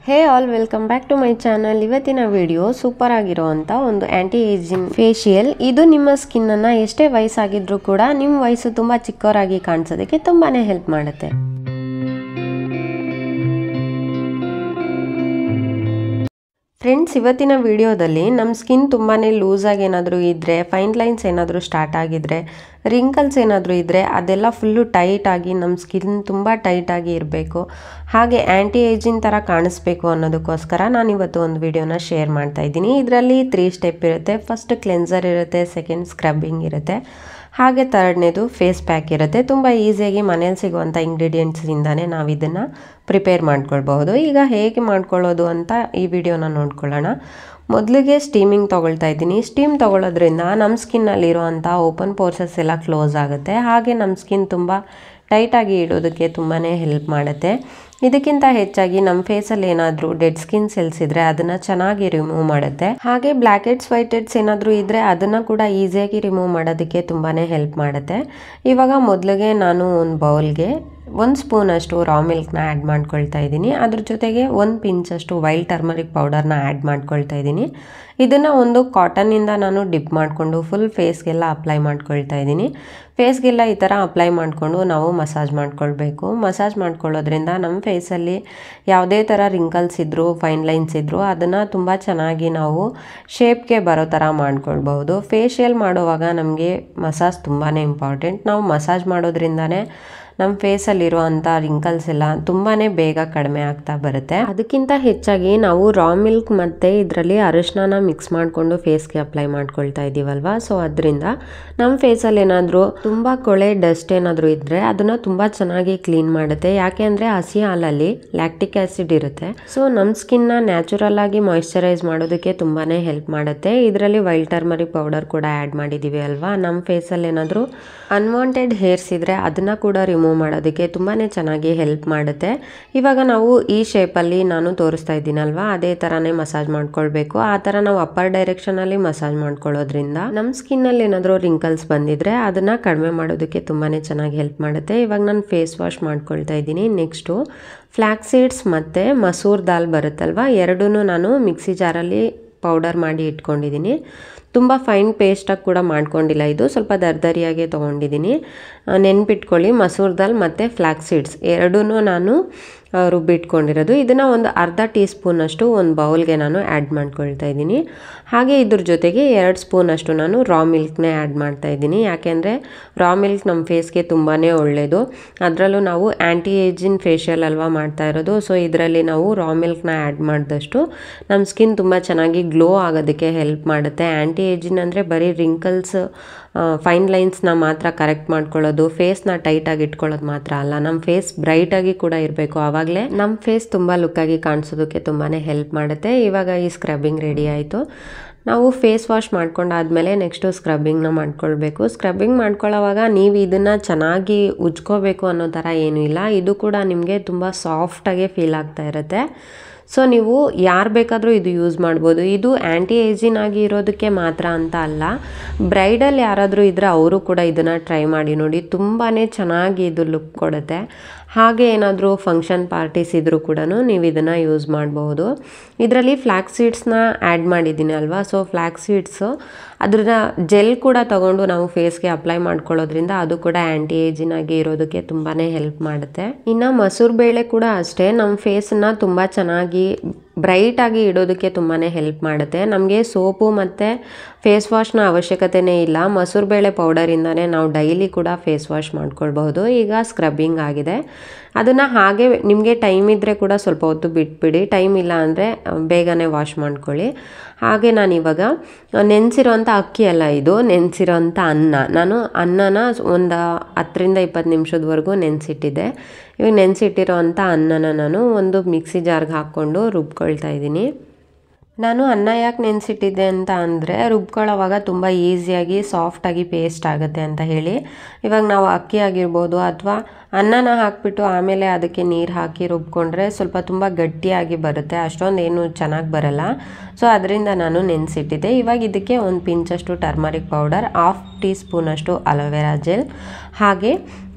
Hey all welcome back to my channel. ಇವತ್ತಿನ video super ಆಗಿರೋವಂಥ ಒಂದು ಆ್ಯಂಟಿ ಏಜಿಂಗ್ ಫೇಶಿಯಲ್. ಇದು ನಿಮ್ಮ ಸ್ಕಿನ್ನನ್ನು ಎಷ್ಟೇ ವಯಸ್ಸಾಗಿದ್ರೂ ಕೂಡ ನಿಮ್ಮ ವಯಸ್ಸು ತುಂಬ ಚಿಕ್ಕವರಾಗಿ ಕಾಣಿಸೋದಕ್ಕೆ ತುಂಬಾ ಹೆಲ್ಪ್ ಮಾಡುತ್ತೆ. ಫ್ರೆಂಡ್ಸ್, ಇವತ್ತಿನ ವಿಡಿಯೋದಲ್ಲಿ ನಮ್ಮ ಸ್ಕಿನ್ ತುಂಬಾ ಲೂಸಾಗಿ ಏನಾದರೂ ಇದ್ದರೆ, ಫೈನ್ ಲೈನ್ಸ್ ಏನಾದರೂ ಸ್ಟಾರ್ಟ್ ಆಗಿದ್ರೆ, ರಿಂಕಲ್ಸ್ ಏನಾದರೂ ಇದ್ದರೆ ಅದೆಲ್ಲ ಫುಲ್ಲು ಟೈಟಾಗಿ ನಮ್ಮ ಸ್ಕಿನ್ ತುಂಬ ಟೈಟಾಗಿ ಇರಬೇಕು, ಹಾಗೆ ಆ್ಯಂಟಿ ಏಜಿಂಗ್ ಥರ ಕಾಣಿಸ್ಬೇಕು ಅನ್ನೋದಕ್ಕೋಸ್ಕರ ನಾನಿವತ್ತು ಒಂದು ವಿಡಿಯೋನ ಶೇರ್ ಮಾಡ್ತಾ ಇದ್ದೀನಿ. ಇದರಲ್ಲಿ 3 ಸ್ಟೆಪ್ ಇರುತ್ತೆ. ಫಸ್ಟ್ ಕ್ಲೆನ್ಸರ್ ಇರುತ್ತೆ, ಸೆಕೆಂಡ್ ಸ್ಕ್ರಬ್ಬಿಂಗ್ ಇರುತ್ತೆ, ಹಾಗೆ ಥರ್ಡ್ನೇದು ಫೇಸ್ ಪ್ಯಾಕ್ ಇರುತ್ತೆ. ತುಂಬ ಈಸಿಯಾಗಿ ಮನೇಲಿ ಸಿಗುವಂಥ ಇಂಗ್ರೀಡಿಯೆಂಟ್ಸಿಂದನೇ ನಾವು ಇದನ್ನು ಪ್ರಿಪೇರ್ ಮಾಡ್ಕೊಳ್ಬಹುದು. ಈಗ ಹೇಗೆ ಮಾಡ್ಕೊಳ್ಳೋದು ಅಂತ ಈ ವಿಡಿಯೋನ ನೋಡ್ಕೊಳ್ಳೋಣ. ಮೊದಲಿಗೆ ಸ್ಟೀಮಿಂಗ್ ತೊಗೊಳ್ತಾ ಇದ್ದೀನಿ. ಸ್ಟೀಮ್ ತೊಗೊಳ್ಳೋದ್ರಿಂದ ನಮ್ಮ ಸ್ಕಿನ್ನಲ್ಲಿರುವಂಥ ಓಪನ್ ಪೋರ್ಸಸ್ ಎಲ್ಲ ಕ್ಲೋಸ್ ಆಗುತ್ತೆ, ಹಾಗೆ ನಮ್ಮ ಸ್ಕಿನ್ ತುಂಬ ಟೈಟಾಗಿ ಇಡೋದಕ್ಕೆ ತುಂಬಾ ಹೆಲ್ಪ್ ಮಾಡುತ್ತೆ. ಇದಕ್ಕಿಂತ ಹೆಚ್ಚಾಗಿ ನಮ್ಮ ಫೇಸಲ್ಲಿ ಏನಾದರೂ ಡೆಡ್ ಸ್ಕಿನ್ ಸೆಲ್ಸ್ ಇದ್ದರೆ ಅದನ್ನು ಚೆನ್ನಾಗಿ ರಿಮೂವ್ ಮಾಡುತ್ತೆ. ಹಾಗೆ ಬ್ಲ್ಯಾಕ್ ಹೆಡ್ಸ್ ವೈಟ್ ಹೆಡ್ಸ್ ಏನಾದರೂ ಇದ್ದರೆ ಅದನ್ನು ಕೂಡ ಈಸಿಯಾಗಿ ರಿಮೂವ್ ಮಾಡೋದಕ್ಕೆ ತುಂಬಾ ಹೆಲ್ಪ್ ಮಾಡುತ್ತೆ. ಇವಾಗ ಮೊದಲಿಗೆ ನಾನು ಒಂದು ಬೌಲ್ಗೆ 1 ಸ್ಪೂನಷ್ಟು ರಾ ಮಿಲ್ಕ್ನ ಆ್ಯಡ್ ಮಾಡ್ಕೊಳ್ತಾ ಇದ್ದೀನಿ. ಅದ್ರ ಜೊತೆಗೆ 1 ಪಿಂಚಷ್ಟು ವೈಲ್ಡ್ ಟರ್ಮರಿಕ್ ಪೌಡರ್ನ ಆ್ಯಡ್ ಮಾಡ್ಕೊಳ್ತಾ ಇದ್ದೀನಿ. ಇದನ್ನು ಒಂದು ಕಾಟನ್ನಿಂದ ನಾನು ಡಿಪ್ ಮಾಡಿಕೊಂಡು ಫುಲ್ ಫೇಸ್ಗೆಲ್ಲ ಅಪ್ಲೈ ಮಾಡ್ಕೊಳ್ತಾ ಇದ್ದೀನಿ. ಫೇಸ್ಗೆಲ್ಲ ಈ ಥರ ಅಪ್ಲೈ ಮಾಡಿಕೊಂಡು ನಾವು ಮಸಾಜ್ ಮಾಡ್ಕೊಳ್ಬೇಕು. ಮಸಾಜ್ ಮಾಡ್ಕೊಳ್ಳೋದ್ರಿಂದ ನಮ್ಮ ಫೇಸಲ್ಲಿ ಯಾವುದೇ ಥರ ರಿಂಕಲ್ಸ್ ಇದ್ದರೂ, ಫೈನ್ ಲೈನ್ಸ್ ಇದ್ದರೂ ಅದನ್ನು ತುಂಬ ಚೆನ್ನಾಗಿ ನಾವು ಶೇಪ್ಗೆ ಬರೋ ಥರ ಮಾಡ್ಕೊಳ್ಬಹುದು. ಫೇಶಿಯಲ್ ಮಾಡುವಾಗ ನಮಗೆ ಮಸಾಜ್ ತುಂಬಾ ಇಂಪಾರ್ಟೆಂಟ್. ನಾವು ಮಸಾಜ್ ಮಾಡೋದ್ರಿಂದನೇ ನಮ್ಮ ಫೇಸಲ್ಲಿರುವಂಥ ರಿಂಕಲ್ಸ್ ಎಲ್ಲ ತುಂಬಾ ಬೇಗ ಕಡಿಮೆ ಆಗ್ತಾ ಬರುತ್ತೆ. ಅದಕ್ಕಿಂತ ಹೆಚ್ಚಾಗಿ ನಾವು ರಾ ಮಿಲ್ಕ್ ಮತ್ತು ಇದರಲ್ಲಿ ಅರಿಶಿನ ಮಿಕ್ಸ್ ಮಾಡಿಕೊಂಡು ಫೇಸ್ಗೆ ಅಪ್ಲೈ ಮಾಡ್ಕೊಳ್ತಾ ಇದ್ದೀವಲ್ವ, ಸೊ ಅದರಿಂದ ನಮ್ಮ ಫೇಸಲ್ಲಿ ಏನಾದರೂ ತುಂಬ ಕೊಳೆ ಡಸ್ಟ್ ಏನಾದರೂ ಇದ್ದರೆ ಅದನ್ನು ತುಂಬ ಚೆನ್ನಾಗಿ ಕ್ಲೀನ್ ಮಾಡುತ್ತೆ. ಯಾಕೆ ಅಂದರೆ ಹಸಿ ಹಾಲಲ್ಲಿ ಲ್ಯಾಕ್ಟಿಕ್ ಆ್ಯಸಿಡ್ ಇರುತ್ತೆ, ಸೊ ನಮ್ಮ ಸ್ಕಿನ್ನ ನ್ಯಾಚುರಲ್ ಆಗಿ ಮಾಯಿಶ್ಚರೈಸ್ ಮಾಡೋದಕ್ಕೆ ತುಂಬಾ ಹೆಲ್ಪ್ ಮಾಡುತ್ತೆ. ಇದರಲ್ಲಿ ವೈಲ್ಡ್ ಟರ್ಮರಿಕ್ ಪೌಡರ್ ಕೂಡ ಆ್ಯಡ್ ಮಾಡಿದ್ದೀವಿ ಅಲ್ವಾ. ನಮ್ಮ ಫೇಸಲ್ಲಿ ಏನಾದರೂ ಅನ್ವಾಂಟೆಡ್ ಹೇರ್ಸ್ ಇದ್ದರೆ ಅದನ್ನು ಕೂಡ ರಿಮೂವ್ ಮಾಡೋದಕ್ಕೆ ತುಂಬಾ ಚೆನ್ನಾಗಿ ಹೆಲ್ಪ್ ಮಾಡುತ್ತೆ. ಇವಾಗ ನಾವು ಈ ಶೇಪಲ್ಲಿ ನಾನು ತೋರಿಸ್ತಾ ಇದ್ದೀನಲ್ವಾ, ಅದೇ ಥರನೇ ಮಸಾಜ್ ಮಾಡ್ಕೊಳ್ಬೇಕು. ಆ ಥರ ನಾವು ಅಪ್ಪರ್ ಡೈರೆಕ್ಷನಲ್ಲಿ ಮಸಾಜ್ ಮಾಡ್ಕೊಳ್ಳೋದ್ರಿಂದ ನಮ್ಮ ಸ್ಕಿನ್ನಲ್ಲಿ ಏನಾದರೂ ರಿಂಕಲ್ಸ್ ಬಂದಿದ್ರೆ ಅದನ್ನು ಕಡಿಮೆ ಮಾಡೋದಕ್ಕೆ ತುಂಬಾ ಚೆನ್ನಾಗಿ ಹೆಲ್ಪ್ ಮಾಡುತ್ತೆ. ಇವಾಗ ನಾನು ಫೇಸ್ ವಾಶ್ ಮಾಡ್ಕೊಳ್ತಾ ಇದ್ದೀನಿ. ನೆಕ್ಸ್ಟು ಫ್ಲ್ಯಾಕ್ ಸೀಡ್ಸ್ ಮತ್ತು ಮಸೂರ್ ದಾಲ್ ಬರುತ್ತಲ್ವ, ಎರಡೂ ನಾನು ಮಿಕ್ಸಿ ಜಾರಲ್ಲಿ ಪೌಡರ್ ಮಾಡಿ ಇಟ್ಕೊಂಡಿದ್ದೀನಿ. ತುಂಬ ಫೈನ್ ಪೇಸ್ಟಾಗಿ ಕೂಡ ಮಾಡ್ಕೊಂಡಿಲ್ಲ, ಇದು ಸ್ವಲ್ಪ ದರ್ದರಿಯಾಗೆ ತೊಗೊಂಡಿದ್ದೀನಿ. ನೆನ್ಪಿಟ್ಕೊಳ್ಳಿ, ಮಸೂರ್ ದಾಲ್ ಮತ್ತು ಫ್ಲ್ಯಾಕ್ ಸೀಡ್ಸ್ ಎರಡೂ ನಾನು ರುಬ್ಬಿಟ್ಕೊಂಡಿರೋದು. ಇದನ್ನು ಒಂದು ಅರ್ಧ ಟೀ ಸ್ಪೂನಷ್ಟು ಒಂದು ಬೌಲ್ಗೆ ನಾನು ಆ್ಯಡ್ ಮಾಡ್ಕೊಳ್ತಾ ಇದ್ದೀನಿ. ಹಾಗೆ ಇದ್ರ ಜೊತೆಗೆ 2 ಸ್ಪೂನಷ್ಟು ನಾನು ರಾ ಮಿಲ್ಕ್ನೇ ಆ್ಯಡ್ ಮಾಡ್ತಾ ಇದ್ದೀನಿ. ಯಾಕೆಂದರೆ ರಾ ಮಿಲ್ಕ್ ನಮ್ಮ ಫೇಸ್ಗೆ ತುಂಬಾ ಒಳ್ಳೆಯದು. ಅದರಲ್ಲೂ ನಾವು ಆ್ಯಂಟಿ ಏಜಿಂಗ್ ಫೇಶಿಯಲ್ ಅಲ್ವಾ ಮಾಡ್ತಾ ಇರೋದು, ಸೊ ಇದರಲ್ಲಿ ನಾವು ರಾ ಮಿಲ್ಕ್ನ ಆ್ಯಡ್ ಮಾಡಿದಷ್ಟು ನಮ್ಮ ಸ್ಕಿನ್ ತುಂಬ ಚೆನ್ನಾಗಿ ಗ್ಲೋ ಆಗೋದಕ್ಕೆ ಹೆಲ್ಪ್ ಮಾಡುತ್ತೆ. ಆ್ಯಂಟಿ ಏಜಿಂಗ್ ಅಂದರೆ ಬರೀ ರಿಂಕಲ್ಸ್, ಫೈನ್ ಲೈನ್ಸ್ನ ಮಾತ್ರ ಕರೆಕ್ಟ್ ಮಾಡ್ಕೊಳ್ಳೋದು, ಫೇಸ್ನ ಟೈಟಾಗಿ ಇಟ್ಕೊಳ್ಳೋದು ಮಾತ್ರ ಅಲ್ಲ, ನಮ್ಮ ಫೇಸ್ ಬ್ರೈಟಾಗಿ ಕೂಡ ಇರಬೇಕು. ಆವಾಗಲೇ ನಮ್ಮ ಫೇಸ್ ತುಂಬ ಲುಕ್ಕಾಗಿ ಕಾಣಿಸೋದಕ್ಕೆ ತುಂಬಾ ಹೆಲ್ಪ್ ಮಾಡುತ್ತೆ. ಇವಾಗ ಈ ಸ್ಕ್ರಬ್ಬಿಂಗ್ ರೆಡಿ ಆಯಿತು. ನಾವು ಫೇಸ್ ವಾಶ್ ಮಾಡ್ಕೊಂಡಾದ್ಮೇಲೆ ನೆಕ್ಸ್ಟು ಸ್ಕ್ರಬ್ಬಿಂಗ್ನ ಮಾಡ್ಕೊಳ್ಬೇಕು. ಸ್ಕ್ರಬ್ಬಿಂಗ್ ಮಾಡ್ಕೊಳ್ಳೋವಾಗ ನೀವು ಇದನ್ನು ಚೆನ್ನಾಗಿ ಉಜ್ಕೋಬೇಕು ಅನ್ನೋ ಥರ ಏನೂ ಇಲ್ಲ. ಇದು ಕೂಡ ನಿಮಗೆ ತುಂಬ ಸಾಫ್ಟಾಗೆ ಫೀಲ್ ಆಗ್ತಾ ಇರುತ್ತೆ. ಸೊ ನೀವು ಯಾರು ಬೇಕಾದರೂ ಇದು ಯೂಸ್ ಮಾಡ್ಬೋದು. ಇದು ಆ್ಯಂಟಿ ಏಜಿಂಗ್ ಆಗಿ ಇರೋದಕ್ಕೆ ಮಾತ್ರ ಅಂತ ಅಲ್ಲ, ಬ್ರೈಡಲ್ ಯಾರಾದರೂ ಇದ್ದರೆ ಅವರು ಕೂಡ ಇದನ್ನು ಟ್ರೈ ಮಾಡಿ ನೋಡಿ, ತುಂಬಾ ಚೆನ್ನಾಗಿ ಇದು ಲುಕ್ ಕೊಡುತ್ತೆ. ಹಾಗೆ ಏನಾದರೂ ಫಂಕ್ಷನ್ ಪಾರ್ಟೀಸ್ ಇದ್ದರೂ ಕೂಡ ನೀವು ಇದನ್ನು ಯೂಸ್ ಮಾಡಬಹುದು. ಇದರಲ್ಲಿ ಫ್ಲ್ಯಾಕ್ ಸೀಡ್ಸ್ನ ಆ್ಯಡ್ ಮಾಡಿದ್ದೀನಿ ಅಲ್ವಾ, ಸೊ ಫ್ಲ್ಯಾಕ್ ಸೀಡ್ಸು ಅದನ್ನ ಜೆಲ್ ಕೂಡ ತೊಗೊಂಡು ನಾವು ಫೇಸ್ಗೆ ಅಪ್ಲೈ ಮಾಡ್ಕೊಳ್ಳೋದ್ರಿಂದ ಅದು ಕೂಡ ಆ್ಯಂಟಿ ಏಜಿಂಗ್ ಆಗಿ ಇರೋದಕ್ಕೆ ತುಂಬಾ ಹೆಲ್ಪ್ ಮಾಡುತ್ತೆ. ಇನ್ನು ಮಸೂರು ಬೇಳೆ ಕೂಡ ಅಷ್ಟೇ, ನಮ್ಮ ಫೇಸನ್ನು ತುಂಬ ಚೆನ್ನಾಗಿ ಬ್ರೈಟಾಗಿ ಇಡೋದಕ್ಕೆ ತುಂಬಾ ಹೆಲ್ಪ್ ಮಾಡುತ್ತೆ. ನಮಗೆ ಸೋಪು ಮತ್ತು ಫೇಸ್ ವಾಶ್ನ ಅವಶ್ಯಕತೆಯೇ ಇಲ್ಲ. ಮಸೂರು ಬೇಳೆ ಪೌಡರಿಂದನೇ ನಾವು ಡೈಲಿ ಕೂಡ ಫೇಸ್ ವಾಶ್ ಮಾಡ್ಕೊಳ್ಬಹುದು. ಈಗ ಸ್ಕ್ರಬ್ಬಿಂಗ್ ಆಗಿದೆ, ಅದನ್ನು ಹಾಗೆ ನಿಮಗೆ ಟೈಮ್ ಇದ್ದರೆ ಕೂಡ ಸ್ವಲ್ಪ ಹೊತ್ತು ಬಿಟ್ಬಿಡಿ, ಟೈಮ್ ಇಲ್ಲ ಅಂದರೆ ಬೇಗನೆ ವಾಶ್ ಮಾಡ್ಕೊಳ್ಳಿ. ಹಾಗೆ ನಾನಿವಾಗ ನೆನೆಸಿರೋಂಥ ಅಕ್ಕಿ ಅಲ್ಲ, ಇದು ನೆನೆಸಿರೋಂಥ ಅನ್ನ. ನಾನು ಅನ್ನನ ಒಂದು 10ರಿಂದ 20 ನಿಮಿಷದವರೆಗೂ ನೆನೆಸಿಟ್ಟಿದ್ದೆ. ಇವಾಗ ನೆನೆಸಿಟ್ಟಿರೋಂಥ ಅನ್ನನ ನಾನು ಒಂದು ಮಿಕ್ಸಿ ಜಾರ್ಗೆ ಹಾಕ್ಕೊಂಡು ರುಬ್ಕೊಳ್ತಾ ಇದ್ದೀನಿ. ನಾನು ಅನ್ನ ಯಾಕೆ ನೆನೆಸಿಟ್ಟಿದ್ದೆ ಅಂತ ಅಂದರೆ ರುಬ್ಕೊಳ್ಳೋವಾಗ ತುಂಬ ಈಸಿಯಾಗಿ ಸಾಫ್ಟಾಗಿ ಪೇಸ್ಟ್ ಆಗುತ್ತೆ ಅಂತ ಹೇಳಿ. ಇವಾಗ ನಾವು ಅಕ್ಕಿ ಆಗಿರ್ಬೋದು ಅಥವಾ ಅನ್ನನ ಹಾಕಿಬಿಟ್ಟು ಆಮೇಲೆ ಅದಕ್ಕೆ ನೀರು ಹಾಕಿ ರುಬ್ಕೊಂಡ್ರೆ ಸ್ವಲ್ಪ ತುಂಬ ಗಟ್ಟಿಯಾಗಿ ಬರುತ್ತೆ, ಅಷ್ಟೊಂದು ಏನು ಚೆನ್ನಾಗಿ ಬರಲ್ಲ. ಸೊ ಅದರಿಂದ ನಾನು ನೆನೆಸಿಟ್ಟಿದ್ದೆ. ಇವಾಗ ಇದಕ್ಕೆ ಒಂದು ಪಿಂಚಷ್ಟು ಟರ್ಮರಿಕ್ ಪೌಡರ್, 1/2 ಟೀ ಸ್ಪೂನಷ್ಟು ಅಲೋವೆರಾ ಜೆಲ್, ಹಾಗೆ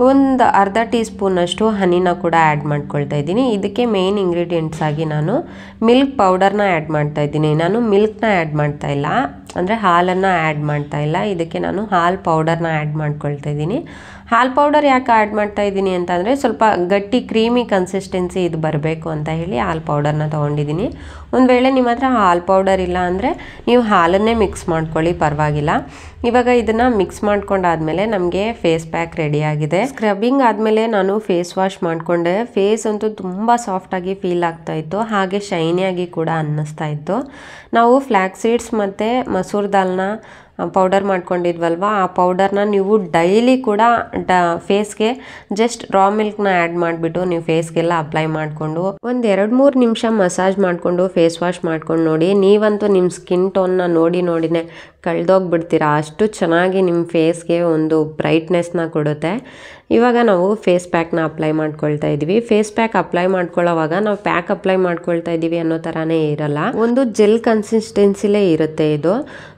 ಒಂದು ಅರ್ಧ ಟೀ ಸ್ಪೂನಷ್ಟು ಹನಿನ ಕೂಡ ಆ್ಯಡ್ ಮಾಡ್ಕೊಳ್ತಾ ಇದ್ದೀನಿ. ಇದಕ್ಕೆ ಮೇನ್ ಇಂಗ್ರೀಡಿಯೆಂಟ್ಸ್ ಆಗಿ ನಾನು ಮಿಲ್ಕ್ ಪೌಡರ್ನ ಆ್ಯಡ್ ಮಾಡ್ತಾ ಇದ್ದೀನಿ. ನಾನು ಮಿಲ್ಕ್ನ ಆ್ಯಡ್ ಮಾಡ್ತಾ ಇಲ್ಲ, ಅಂದರೆ ಹಾಲನ್ನು ಆ್ಯಡ್ ಮಾಡ್ತಾ ಇಲ್ಲ. ಇದಕ್ಕೆ ನಾನು ಹಾಲು ಪೌಡರ್ನ ಆ್ಯಡ್ ಮಾಡ್ಕೊಳ್ತಾ ಇದ್ದೀನಿ. ಹಾಲು ಪೌಡರ್ ಯಾಕೆ ಆ್ಯಡ್ ಮಾಡ್ತಾ ಇದ್ದೀನಿ ಅಂತಂದರೆ ಸ್ವಲ್ಪ ಗಟ್ಟಿ ಕ್ರೀಮಿ ಕನ್ಸಿಸ್ಟೆನ್ಸಿ ಇದು ಬರಬೇಕು ಅಂತ ಹೇಳಿ ಹಾಲು ಪೌಡರ್ನ ತೊಗೊಂಡಿದ್ದೀನಿ. ಒಂದು ವೇಳೆ ನಿಮ್ಮ ಹತ್ರ ಹಾಲು ಪೌಡರ್ ಇಲ್ಲ ಅಂದರೆ ನೀವು ಹಾಲನ್ನೇ ಮಿಕ್ಸ್ ಮಾಡ್ಕೊಳ್ಳಿ, ಪರವಾಗಿಲ್ಲ. ಇವಾಗ ಇದನ್ನು ಮಿಕ್ಸ್ ಮಾಡ್ಕೊಂಡಾದ್ಮೇಲೆ ನಮಗೆ ಫೇಸ್ ಪ್ಯಾಕ್ ರೆಡಿಯಾಗಿದೆ. ಸ್ಕ್ರಬ್ಬಿಂಗ್ ಆದಮೇಲೆ ನಾನು ಫೇಸ್ ವಾಶ್ ಮಾಡಿಕೊಂಡೆ. ಫೇಸ್ ಅಂತೂ ತುಂಬ ಸಾಫ್ಟಾಗಿ ಫೀಲ್ ಆಗ್ತಾಯಿತ್ತು, ಹಾಗೆ ಶೈನಿಯಾಗಿ ಕೂಡ ಅನ್ನಿಸ್ತಾ ಇತ್ತು. ನಾವು ಫ್ಲ್ಯಾಕ್ಸ್ ಸೀಡ್ಸ್ ಮತ್ತು ಮಸೂರ್ ದಾಲ್ನ ಪೌಡರ್ ಮಾಡ್ಕೊಂಡಿದ್ವಲ್ವ, ಆ ಪೌಡರ್ನ ನೀವು ಡೈಲಿ ಕೂಡ ಫೇಸ್ಗೆ ಜಸ್ಟ್ ರಾ ಮಿಲ್ಕ್ನ ಆ್ಯಡ್ ಮಾಡಿಬಿಟ್ಟು ನೀವು ಫೇಸ್ಗೆಲ್ಲ ಅಪ್ಲೈ ಮಾಡಿಕೊಂಡು ಒಂದು 2-3 ನಿಮಿಷ ಮಸಾಜ್ ಮಾಡಿಕೊಂಡು ಫೇಸ್ ವಾಶ್ ಮಾಡ್ಕೊಂಡು ನೋಡಿ. ನೀವಂತೂ ನಿಮ್ಮ ಸ್ಕಿನ್ ಟೋನ್ನ ನೋಡಿನೇ ಕಳೆದೋಗ್ಬಿಡ್ತೀರಾ, ಅಷ್ಟು ಚೆನ್ನಾಗಿ ನಿಮ್ಮ ಫೇಸ್ಗೆ ಒಂದು ಬ್ರೈಟ್ನೆಸ್ನ ಕೊಡುತ್ತೆ. ಇವಾಗ ನಾವು ಫೇಸ್ ಪ್ಯಾಕ್ನ ಅಪ್ಲೈ ಮಾಡ್ಕೊಳ್ತಾ ಇದ್ದೀವಿ. ಫೇಸ್ ಪ್ಯಾಕ್ ಅಪ್ಲೈ ಮಾಡ್ಕೊಳ್ಳೋವಾಗ ನಾವು ಪ್ಯಾಕ್ ಅಪ್ಲೈ ಮಾಡ್ಕೊಳ್ತಾ ಇದ್ದೀವಿ ಅನ್ನೋ ಥರನೇ ಇರಲ್ಲ, ಒಂದು ಜೆಲ್ ಕನ್ಸಿಸ್ಟೆನ್ಸಿಲೇ ಇರುತ್ತೆ ಇದು.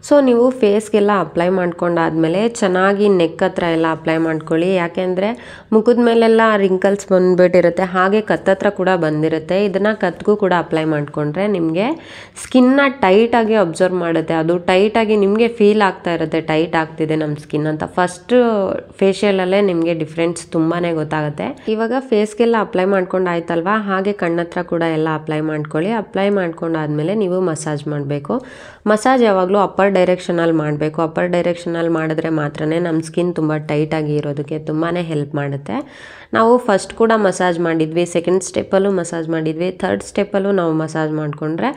ಸೊ ನೀವು ಫೇಸ್ಗೆಲ್ಲ ಅಪ್ಲೈ ಮಾಡ್ಕೊಂಡಾದ್ಮೇಲೆ ಚೆನ್ನಾಗಿ ನೆಕ್ ಹತ್ರ ಎಲ್ಲ ಅಪ್ಲೈ ಮಾಡ್ಕೊಳ್ಳಿ, ಯಾಕೆಂದರೆ ಮುಖದ ಮೇಲೆಲ್ಲ ರಿಂಕಲ್ಸ್ ಬಂದುಬಿಟ್ಟಿರುತ್ತೆ, ಹಾಗೆ ಕತ್ತತ್ರ ಕೂಡ ಬಂದಿರುತ್ತೆ. ಇದನ್ನು ಕತ್ಗೂ ಕೂಡ ಅಪ್ಲೈ ಮಾಡಿಕೊಂಡ್ರೆ ನಿಮಗೆ ಸ್ಕಿನ್ನ ಟೈಟಾಗಿ ಅಬ್ಸರ್ವ್ ಮಾಡುತ್ತೆ. ಅದು ಟೈಟಾಗಿ ನಿಮಗೆ ಫೀಲ್ ಆಗ್ತಾ ಇರುತ್ತೆ, ಟೈಟ್ ಆಗ್ತಿದೆ ನಮ್ಮ ಸ್ಕಿನ್ ಅಂತ. ಫಸ್ಟ್ ಫೇಶಿಯಲಲ್ಲೇ ನಿಮಗೆ ಡಿಫ್ರೆನ್ಸ್ ತುಂಬಾ ಗೊತ್ತಾಗುತ್ತೆ. ಇವಾಗ ಫೇಸ್ಗೆಲ್ಲ ಅಪ್ಲೈ ಮಾಡ್ಕೊಂಡು ಆಯ್ತಲ್ವಾ, ಹಾಗೆ ಕಣ್ಣತ್ರ ಕೂಡ ಎಲ್ಲ ಅಪ್ಲೈ ಮಾಡ್ಕೊಳ್ಳಿ. ಅಪ್ಲೈ ಮಾಡ್ಕೊಂಡಾದ್ಮೇಲೆ ನೀವು ಮಸಾಜ್ ಮಾಡಬೇಕು. ಮಸಾಜ್ ಯಾವಾಗಲೂ ಅಪ್ಪರ್ ಡೈರೆಕ್ಷನಲ್ಲಿ ಮಾಡಬೇಕು. ಅಪ್ಪರ್ ಡೈರೆಕ್ಷನಲ್ಲಿ ಮಾಡಿದ್ರೆ ಮಾತ್ರ ನಮ್ಮ ಸ್ಕಿನ್ ತುಂಬ ಟೈಟಾಗಿ ಇರೋದಕ್ಕೆ ತುಂಬಾ ಹೆಲ್ಪ್ ಮಾಡುತ್ತೆ. ನಾವು ಫಸ್ಟ್ ಕೂಡ ಮಸಾಜ್ ಮಾಡಿದ್ವಿ, ಸೆಕೆಂಡ್ ಸ್ಟೆಪ್ಪಲ್ಲೂ ಮಸಾಜ್ ಮಾಡಿದ್ವಿ, ಥರ್ಡ್ ಸ್ಟೆಪ್ಪಲ್ಲೂ ನಾವು ಮಸಾಜ್ ಮಾಡಿಕೊಂಡ್ರೆ,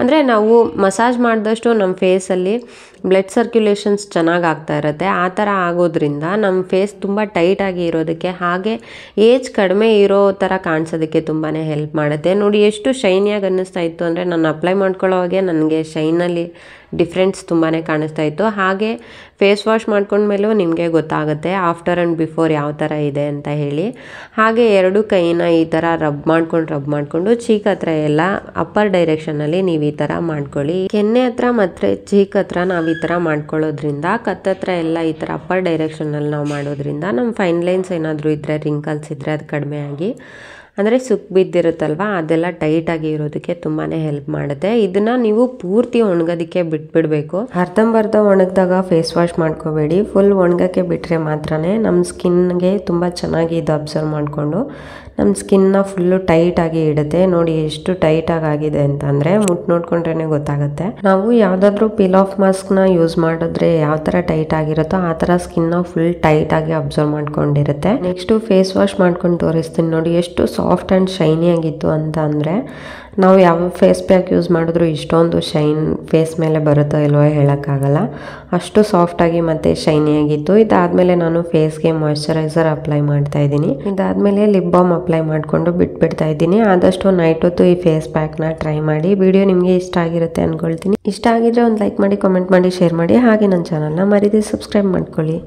ಅಂದರೆ ನಾವು ಮಸಾಜ್ ಮಾಡಿದಷ್ಟು ನಮ್ಮ ಫೇಸಲ್ಲಿ ಬ್ಲಡ್ ಸರ್ಕ್ಯುಲೇಷನ್ಸ್ ಚೆನ್ನಾಗಿ ಆಗ್ತಾ ಇರುತ್ತೆ. ಆ ಥರ ಆಗೋದ್ರಿಂದ ನಮ್ಮ ಫೇಸ್ ತುಂಬ ಟೈಟಾಗಿ ಇರೋದಕ್ಕೆ, ಹಾಗೆ ಏಜ್ ಕಡಿಮೆ ಇರೋ ಥರ ಕಾಣಿಸೋದಕ್ಕೆ ತುಂಬಾ ಹೆಲ್ಪ್ ಮಾಡುತ್ತೆ. ನೋಡಿ ಎಷ್ಟು ಶೈನಿಯಾಗಿ ಅನ್ನಿಸ್ತಾ ಇತ್ತು ಅಂದರೆ, ನಾನು ಅಪ್ಲೈ ಮಾಡ್ಕೊಳ್ಳೋವಾಗೆ ನನಗೆ ಶೈನಲ್ಲಿ ಡಿಫ್ರೆನ್ಸ್ ತುಂಬಾ ಕಾಣಿಸ್ತಾ ಇತ್ತು. ಹಾಗೆ ಫೇಸ್ ವಾಶ್ ಮಾಡ್ಕೊಂಡ್ಮೇಲೂ ನಿಮಗೆ ಗೊತ್ತಾಗುತ್ತೆ ಆಫ್ಟರ್ ಆ್ಯಂಡ್ ಬಿಫೋರ್ ಯಾವ ಥರ ಇದೆ ಅಂತ ಹೇಳಿ. ಹಾಗೆ 2 ಕೈನ ಈ ಥರ ರಬ್ ಮಾಡಿಕೊಂಡು ಚೀಕ್ ಹತ್ರ ಎಲ್ಲ ಅಪ್ಪರ್ ಡೈರೆಕ್ಷನಲ್ಲಿ ನೀವು ಈ ಥರ ಮಾಡ್ಕೊಳ್ಳಿ. ಕೆನ್ನೆ ಹತ್ರ ಮತ್ತು ಚೀಕ್ ಹತ್ರ ನಾವು ಈ ಥರ ಮಾಡ್ಕೊಳ್ಳೋದ್ರಿಂದ, ಕತ್ತತ್ರ ಎಲ್ಲ ಈ ಥರ ಅಪ್ಪರ್ ಡೈರೆಕ್ಷನಲ್ಲಿ ನಾವು ಮಾಡೋದ್ರಿಂದ ನಮ್ಮ ಫೈನ್ ಲೈನ್ಸ್ ಏನಾದರೂ ಇದ್ದರೆ, ರಿಂಕಲ್ಸ್ ಇದ್ದರೆ ಅದು ಕಡಿಮೆ ಆಗಿ, ಅಂದರೆ ಸುಕ್ ಬಿದ್ದಿರುತ್ತಲ್ವ ಅದೆಲ್ಲ ಟೈಟಾಗಿ ಇರೋದಕ್ಕೆ ತುಂಬಾ ಹೆಲ್ಪ್ ಮಾಡುತ್ತೆ. ಇದನ್ನು ನೀವು ಪೂರ್ತಿ ಒಣಗೋದಕ್ಕೆ ಬಿಟ್ಬಿಡಬೇಕು. ಅರ್ಧಂಬರ್ಧ ಒಣಗಿದಾಗ ಫೇಸ್ ವಾಶ್ ಮಾಡ್ಕೋಬೇಡಿ, ಫುಲ್ ಒಣಗಕ್ಕೆ ಬಿಟ್ಟರೆ ಮಾತ್ರ ನಮ್ಮ ಸ್ಕಿನ್ಗೆ ತುಂಬ ಚೆನ್ನಾಗಿ ಇದು ಅಬ್ಸರ್ವ್ ಮಾಡಿಕೊಂಡು ನಮ್ಮ ಸ್ಕಿನ್ನ ಫುಲ್ಲು ಟೈಟಾಗಿ ಇಡುತ್ತೆ. ನೋಡಿ ಎಷ್ಟು ಟೈಟಾಗಿ ಆಗಿದೆ ಅಂತಂದರೆ ನೋಡ್ಕೊಂಡ್ರೇ ಗೊತ್ತಾಗುತ್ತೆ. ನಾವು ಯಾವುದಾದ್ರೂ ಪೀಲ್ ಆಫ್ ಮಾಸ್ಕ್ನ ಯೂಸ್ ಮಾಡಿದ್ರೆ ಯಾವ ಥರ ಟೈಟ್ ಆಗಿರುತ್ತೋ ಆ ಥರ ಸ್ಕಿನ್ನ ಫುಲ್ ಟೈಟಾಗಿ ಅಬ್ಸರ್ವ್ ಮಾಡ್ಕೊಂಡಿರುತ್ತೆ. ನೆಕ್ಸ್ಟು ಫೇಸ್ ವಾಶ್ ಮಾಡ್ಕೊಂಡು ತೋರಿಸ್ತೀನಿ ನೋಡಿ ಎಷ್ಟು ಸಾಫ್ಟ್ ಆ್ಯಂಡ್ ಶೈನಿ ಆಗಿತ್ತು ಅಂತ. ಅಂದರೆ ನಾವು ಯಾವ ಫೇಸ್ ಪ್ಯಾಕ್ ಯೂಸ್ ಮಾಡಿದ್ರೂ ಇಷ್ಟೊಂದು ಶೈನ್ ಫೇಸ್ ಮೇಲೆ ಬರುತ್ತೋ ಇಲ್ವೋ ಹೇಳೋಕ್ಕಾಗಲ್ಲ, ಅಷ್ಟು ಸಾಫ್ಟಾಗಿ ಮತ್ತು ಶೈನಿಯಾಗಿತ್ತು. ಇದಾದಮೇಲೆ ನಾನು ಫೇಸ್ಗೆ ಮಾಯ್ಶ್ಚರೈಸರ್ ಅಪ್ಲೈ ಮಾಡ್ತಾ ಇದ್ದೀನಿ. ಇದಾದಮೇಲೆ ಲಿಪ್ ಬಾಮ್ ಅಪ್ಲೈ ಮಾಡಿಕೊಂಡು ಬಿಟ್ಬಿಡ್ತಾ ಇದ್ದೀನಿ. ಆದಷ್ಟು ನೈಟ್ ಹೊತ್ತು ಈ ಫೇಸ್ ಪ್ಯಾಕ್ನ ಟ್ರೈ ಮಾಡಿ. ವಿಡಿಯೋ ನಿಮಗೆ ಇಷ್ಟ ಆಗಿರುತ್ತೆ ಅಂದ್ಕೊಳ್ತೀನಿ. ಇಷ್ಟ ಆಗಿದ್ರೆ ಒಂದು ಲೈಕ್ ಮಾಡಿ, ಕಾಮೆಂಟ್ ಮಾಡಿ, ಶೇರ್ ಮಾಡಿ. ಹಾಗೆ ನನ್ನ ಚಾನಲ್ನ ಮರೀದೆ ಸಬ್ಸ್ಕ್ರೈಬ್ ಮಾಡ್ಕೊಳ್ಳಿ.